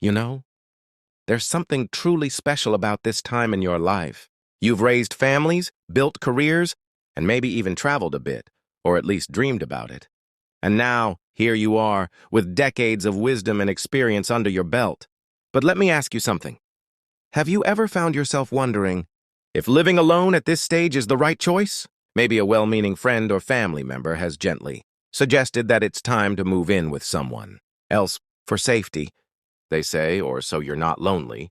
You know, there's something truly special about this time in your life. You've raised families, built careers, and maybe even traveled a bit, or at least dreamed about it. And now, here you are, with decades of wisdom and experience under your belt. But let me ask you something. Have you ever found yourself wondering if living alone at this stage is the right choice? Maybe a well-meaning friend or family member has gently suggested that it's time to move in with someone else for safety, they say, or so you're not lonely.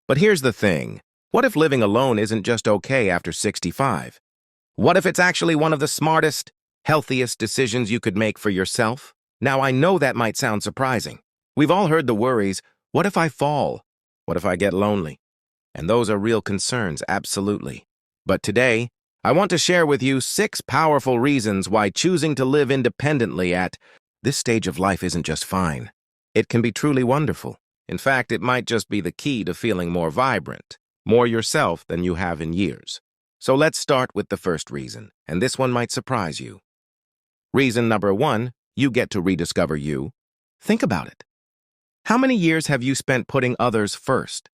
But here's the thing. What if living alone isn't just okay after 65? What if it's actually one of the smartest, healthiest decisions you could make for yourself? Now, I know that might sound surprising. We've all heard the worries, what if I fall? What if I get lonely? And those are real concerns, absolutely. But today, I want to share with you 6 powerful reasons why choosing to live independently at this stage of life isn't just fine. It can be truly wonderful. In fact, it might just be the key to feeling more vibrant, more yourself than you have in years. So let's start with the first reason, and this one might surprise you. Reason number 1, you get to rediscover you. Think about it. How many years have you spent putting others first?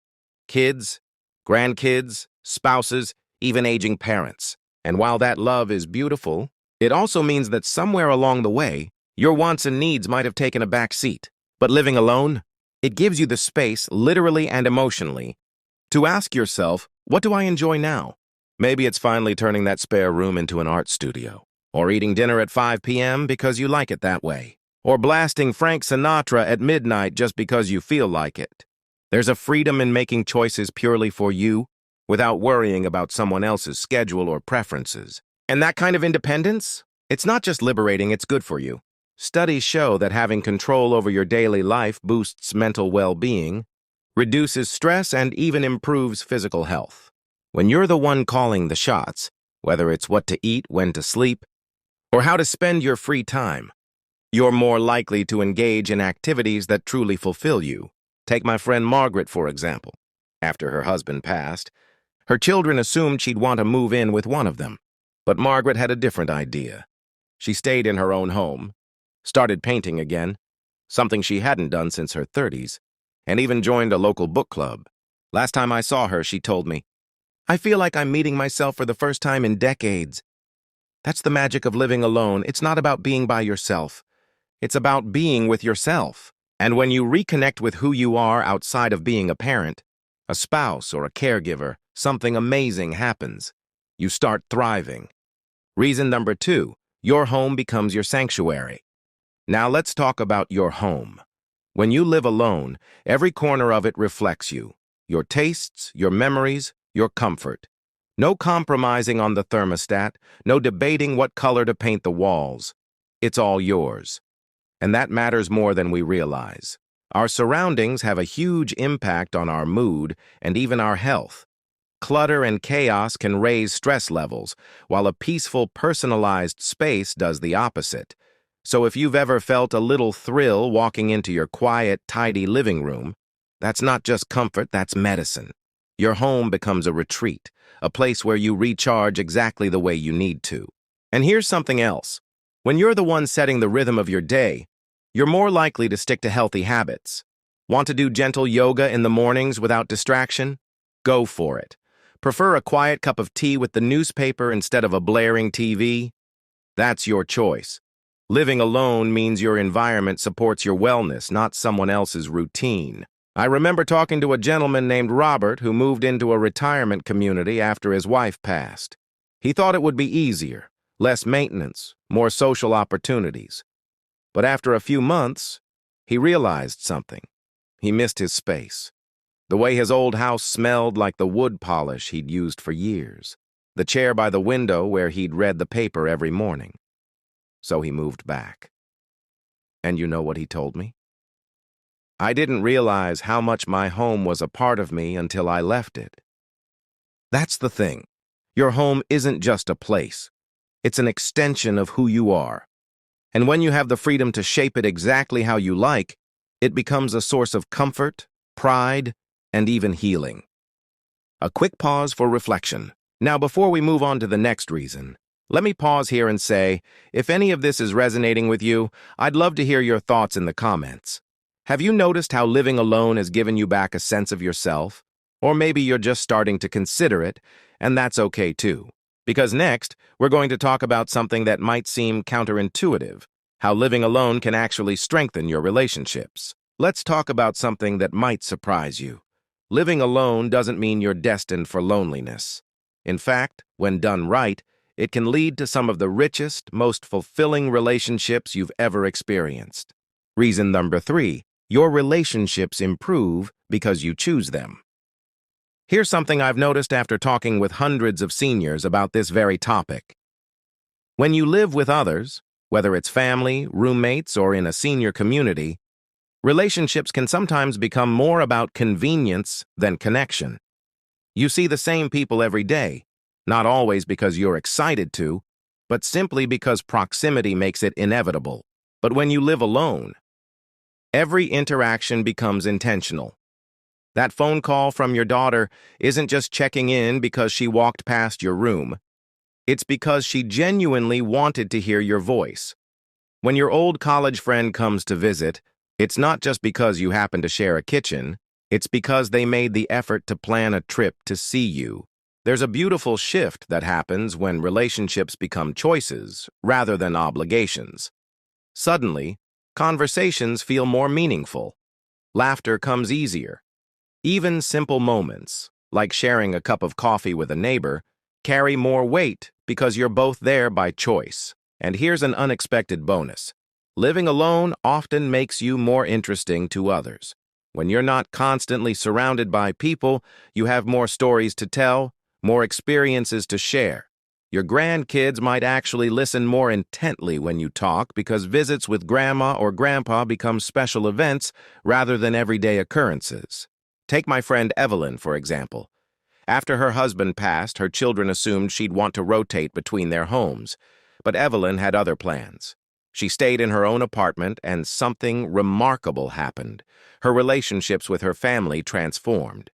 Kids, grandkids, spouses, even aging parents. And while that love is beautiful, it also means that somewhere along the way, your wants and needs might have taken a back seat. But living alone, it gives you the space, literally and emotionally, to ask yourself, what do I enjoy now? Maybe it's finally turning that spare room into an art studio, or eating dinner at 5 p.m. because you like it that way, or blasting Frank Sinatra at midnight just because you feel like it. There's a freedom in making choices purely for you, without worrying about someone else's schedule or preferences. And that kind of independence, it's not just liberating, it's good for you. Studies show that having control over your daily life boosts mental well-being, reduces stress, and even improves physical health. When you're the one calling the shots, whether it's what to eat, when to sleep, or how to spend your free time, you're more likely to engage in activities that truly fulfill you. Take my friend Margaret, for example. After her husband passed, her children assumed she'd want to move in with one of them. But Margaret had a different idea. She stayed in her own home, started painting again, something she hadn't done since her 30s, and even joined a local book club. Last time I saw her, she told me, "I feel like I'm meeting myself for the first time in decades." That's the magic of living alone. It's not about being by yourself. It's about being with yourself. And when you reconnect with who you are outside of being a parent, a spouse, or a caregiver, something amazing happens. You start thriving. Reason number 2, your home becomes your sanctuary. Now let's talk about your home. When you live alone, every corner of it reflects you. Your tastes, your memories, your comfort. No compromising on the thermostat, no debating what color to paint the walls. It's all yours. And that matters more than we realize. Our surroundings have a huge impact on our mood and even our health. Clutter and chaos can raise stress levels, while a peaceful, personalized space does the opposite. So if you've ever felt a little thrill walking into your quiet, tidy living room, that's not just comfort, that's medicine. Your home becomes a retreat, a place where you recharge exactly the way you need to. And here's something else. When you're the one setting the rhythm of your day, you're more likely to stick to healthy habits. Want to do gentle yoga in the mornings without distraction? Go for it. Prefer a quiet cup of tea with the newspaper instead of a blaring TV? That's your choice. Living alone means your environment supports your wellness, not someone else's routine. I remember talking to a gentleman named Robert who moved into a retirement community after his wife passed. He thought it would be easier, less maintenance, more social opportunities. But after a few months, he realized something. He missed his space. The way his old house smelled like the wood polish he'd used for years. The chair by the window where he'd read the paper every morning. So he moved back. And you know what he told me? I didn't realize how much my home was a part of me until I left it. That's the thing. Your home isn't just a place. It's an extension of who you are. And when you have the freedom to shape it exactly how you like, it becomes a source of comfort, pride, and even healing. A quick pause for reflection. Now, before we move on to the next reason, let me pause here and say, if any of this is resonating with you, I'd love to hear your thoughts in the comments. Have you noticed how living alone has given you back a sense of yourself? Or maybe you're just starting to consider it, and that's okay too. Because next, we're going to talk about something that might seem counterintuitive, how living alone can actually strengthen your relationships. Let's talk about something that might surprise you. Living alone doesn't mean you're destined for loneliness. In fact, when done right, it can lead to some of the richest, most fulfilling relationships you've ever experienced. Reason number 3, your relationships improve because you choose them. Here's something I've noticed after talking with hundreds of seniors about this very topic. When you live with others, whether it's family, roommates, or in a senior community, relationships can sometimes become more about convenience than connection. You see the same people every day, not always because you're excited to, but simply because proximity makes it inevitable. But when you live alone, every interaction becomes intentional. That phone call from your daughter isn't just checking in because she walked past your room. It's because she genuinely wanted to hear your voice. When your old college friend comes to visit, it's not just because you happen to share a kitchen, it's because they made the effort to plan a trip to see you. There's a beautiful shift that happens when relationships become choices rather than obligations. Suddenly, conversations feel more meaningful. Laughter comes easier. Even simple moments, like sharing a cup of coffee with a neighbor, carry more weight because you're both there by choice. And here's an unexpected bonus. Living alone often makes you more interesting to others. When you're not constantly surrounded by people, you have more stories to tell, more experiences to share. Your grandkids might actually listen more intently when you talk because visits with grandma or grandpa become special events rather than everyday occurrences. Take my friend Evelyn, for example. After her husband passed, her children assumed she'd want to rotate between their homes. But Evelyn had other plans. She stayed in her own apartment, and something remarkable happened. Her relationships with her family transformed.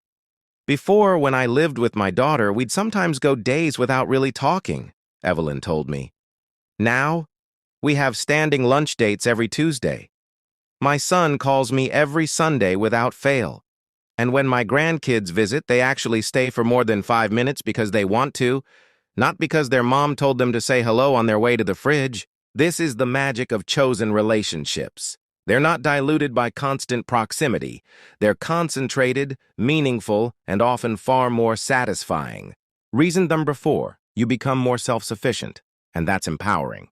Before, when I lived with my daughter, we'd sometimes go days without really talking, Evelyn told me. Now, we have standing lunch dates every Tuesday. My son calls me every Sunday without fail. And when my grandkids visit, they actually stay for more than 5 minutes because they want to, not because their mom told them to say hello on their way to the fridge. This is the magic of chosen relationships. They're not diluted by constant proximity. They're concentrated, meaningful, and often far more satisfying. Reason number 4, you become more self-sufficient, and that's empowering.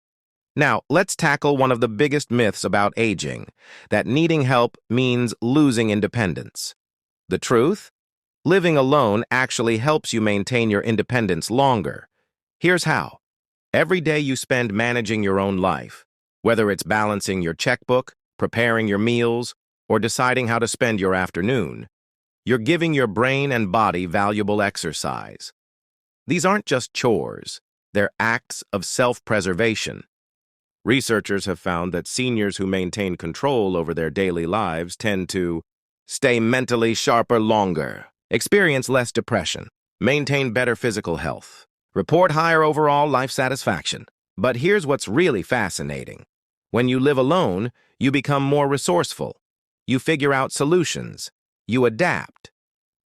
Now, let's tackle one of the biggest myths about aging, that needing help means losing independence. The truth? Living alone actually helps you maintain your independence longer. Here's how. Every day you spend managing your own life, whether it's balancing your checkbook, preparing your meals, or deciding how to spend your afternoon, you're giving your brain and body valuable exercise. These aren't just chores, they're acts of self-preservation. Researchers have found that seniors who maintain control over their daily lives tend to stay mentally sharper longer, experience less depression, maintain better physical health, report higher overall life satisfaction. But here's what's really fascinating. When you live alone, you become more resourceful. You figure out solutions. You adapt.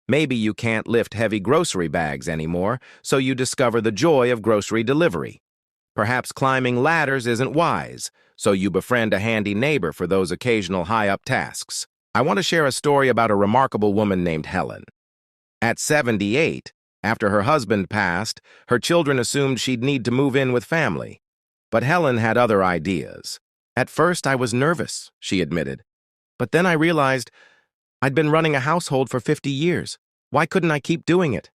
Maybe you can't lift heavy grocery bags anymore, so you discover the joy of grocery delivery. Perhaps climbing ladders isn't wise, so you befriend a handy neighbor for those occasional high-up tasks. I want to share a story about a remarkable woman named Helen. At 78, after her husband passed, her children assumed she'd need to move in with family. But Helen had other ideas. At first, I was nervous, she admitted. But then I realized I'd been running a household for 50 years. Why couldn't I keep doing it?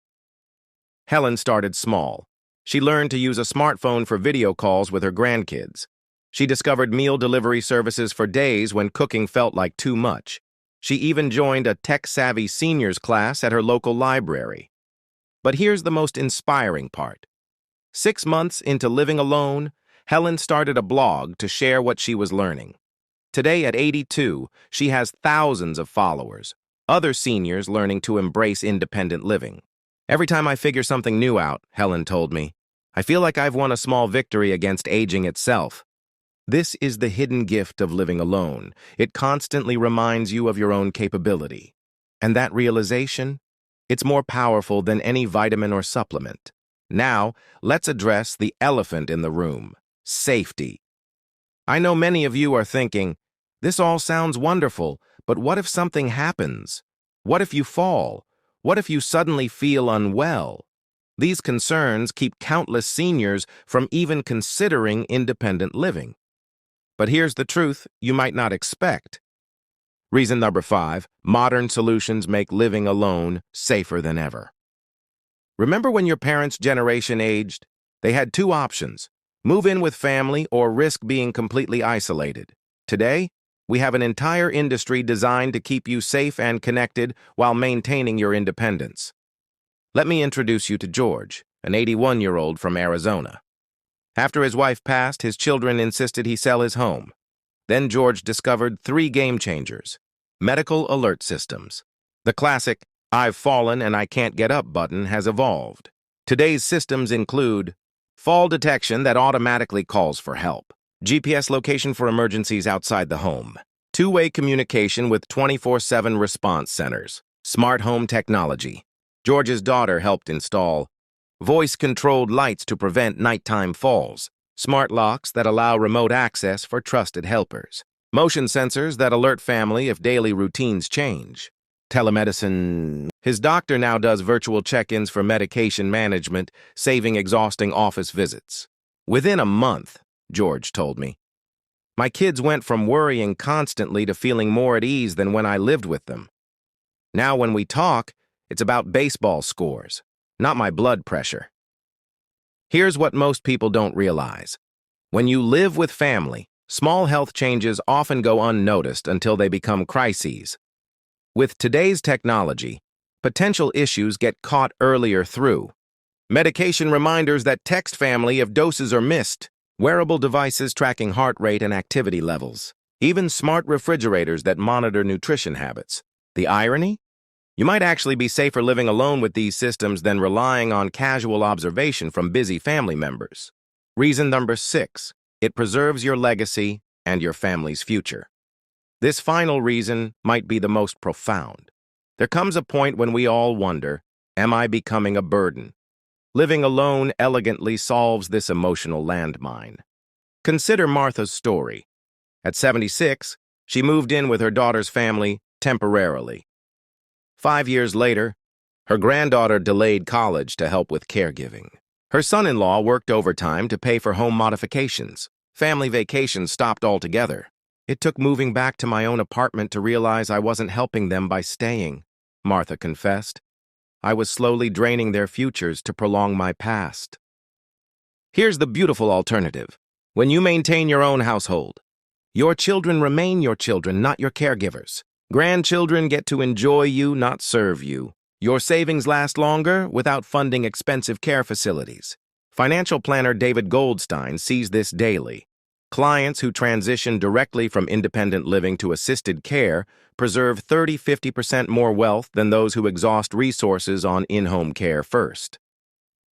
Helen started small. She learned to use a smartphone for video calls with her grandkids. She discovered meal delivery services for days when cooking felt like too much. She even joined a tech-savvy seniors class at her local library. But here's the most inspiring part. 6 months into living alone, Helen started a blog to share what she was learning. Today, at 82, she has thousands of followers, other seniors learning to embrace independent living. Every time I figure something new out, Helen told me, I feel like I've won a small victory against aging itself. This is the hidden gift of living alone. It constantly reminds you of your own capability. And that realization? It's more powerful than any vitamin or supplement. Now, let's address the elephant in the room: safety. I know many of you are thinking, this all sounds wonderful, but what if something happens? What if you fall? What if you suddenly feel unwell? These concerns keep countless seniors from even considering independent living. But here's the truth you might not expect. Reason number 5, modern solutions make living alone safer than ever. Remember when your parents' generation aged? They had 2 options: move in with family or risk being completely isolated. Today, we have an entire industry designed to keep you safe and connected while maintaining your independence. Let me introduce you to George, an 81-year-old from Arizona. After his wife passed, his children insisted he sell his home. Then George discovered 3 game changers: medical alert systems. The classic "I've fallen and I can't get up" button has evolved. Today's systems include fall detection that automatically calls for help, GPS location for emergencies outside the home, two-way communication with 24/7 response centers, smart home technology. George's daughter helped install voice-controlled lights to prevent nighttime falls, smart locks that allow remote access for trusted helpers, motion sensors that alert family if daily routines change, telemedicine. His doctor now does virtual check-ins for medication management, saving exhausting office visits. Within a month, George told me, my kids went from worrying constantly to feeling more at ease than when I lived with them. Now when we talk, it's about baseball scores, not my blood pressure. Here's what most people don't realize. When you live with family, small health changes often go unnoticed until they become crises. With today's technology, potential issues get caught earlier through medication reminders that text family if doses are missed, wearable devices tracking heart rate and activity levels, even smart refrigerators that monitor nutrition habits. The irony? You might actually be safer living alone with these systems than relying on casual observation from busy family members. Reason number 6, it preserves your legacy and your family's future. This final reason might be the most profound. There comes a point when we all wonder, am I becoming a burden? Living alone elegantly solves this emotional landmine. Consider Martha's story. At 76, she moved in with her daughter's family temporarily. 5 years later, her granddaughter delayed college to help with caregiving. Her son-in-law worked overtime to pay for home modifications. Family vacations stopped altogether. It took moving back to my own apartment to realize I wasn't helping them by staying, Martha confessed. I was slowly draining their futures to prolong my past. Here's the beautiful alternative. When you maintain your own household, your children remain your children, not your caregivers. Grandchildren get to enjoy you, not serve you. Your savings last longer without funding expensive care facilities. Financial planner David Goldstein sees this daily. Clients who transition directly from independent living to assisted care preserve 30–50% more wealth than those who exhaust resources on in-home care first.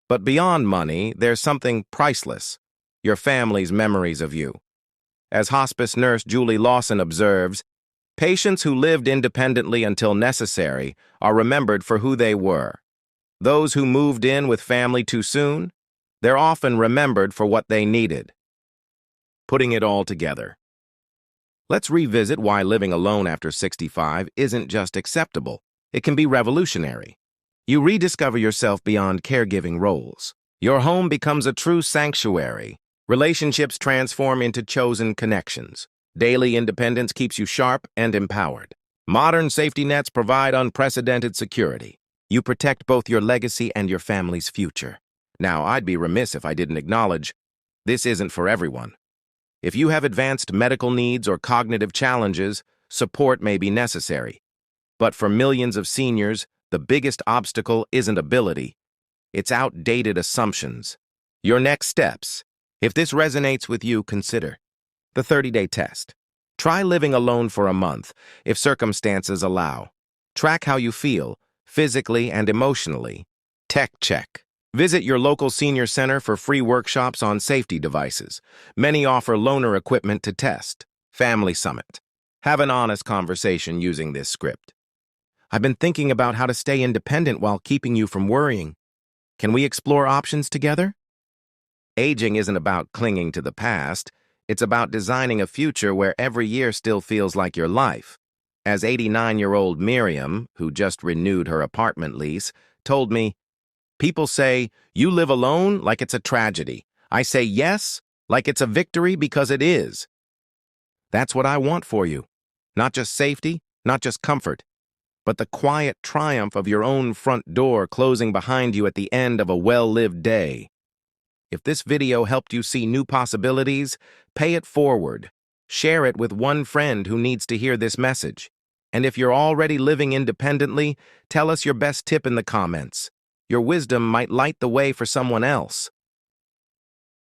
But beyond money, there's something priceless: your family's memories of you. As hospice nurse Julie Lawson observes, patients who lived independently until necessary are remembered for who they were. Those who moved in with family too soon, they're often remembered for what they needed. Putting it all together, let's revisit why living alone after 65 isn't just acceptable. It can be revolutionary. You rediscover yourself beyond caregiving roles. Your home becomes a true sanctuary. Relationships transform into chosen connections. Daily independence keeps you sharp and empowered. Modern safety nets provide unprecedented security. You protect both your legacy and your family's future. Now, I'd be remiss if I didn't acknowledge, this isn't for everyone. If you have advanced medical needs or cognitive challenges, support may be necessary. But for millions of seniors, the biggest obstacle isn't ability. It's outdated assumptions. Your next steps. If this resonates with you, consider the 30-day test. Try living alone for a month, if circumstances allow. Track how you feel, physically and emotionally. Tech check. Visit your local senior center for free workshops on safety devices. Many offer loaner equipment to test. Family Summit. Have an honest conversation using this script. I've been thinking about how to stay independent while keeping you from worrying. Can we explore options together? Aging isn't about clinging to the past. It's about designing a future where every year still feels like your life. As 89-year-old Miriam, who just renewed her apartment lease, told me, "People say, you live alone like it's a tragedy. I say yes, like it's a victory because it is." That's what I want for you. Not just safety, not just comfort, but the quiet triumph of your own front door closing behind you at the end of a well-lived day. If this video helped you see new possibilities, pay it forward. Share it with one friend who needs to hear this message. And if you're already living independently, tell us your best tip in the comments. Your wisdom might light the way for someone else.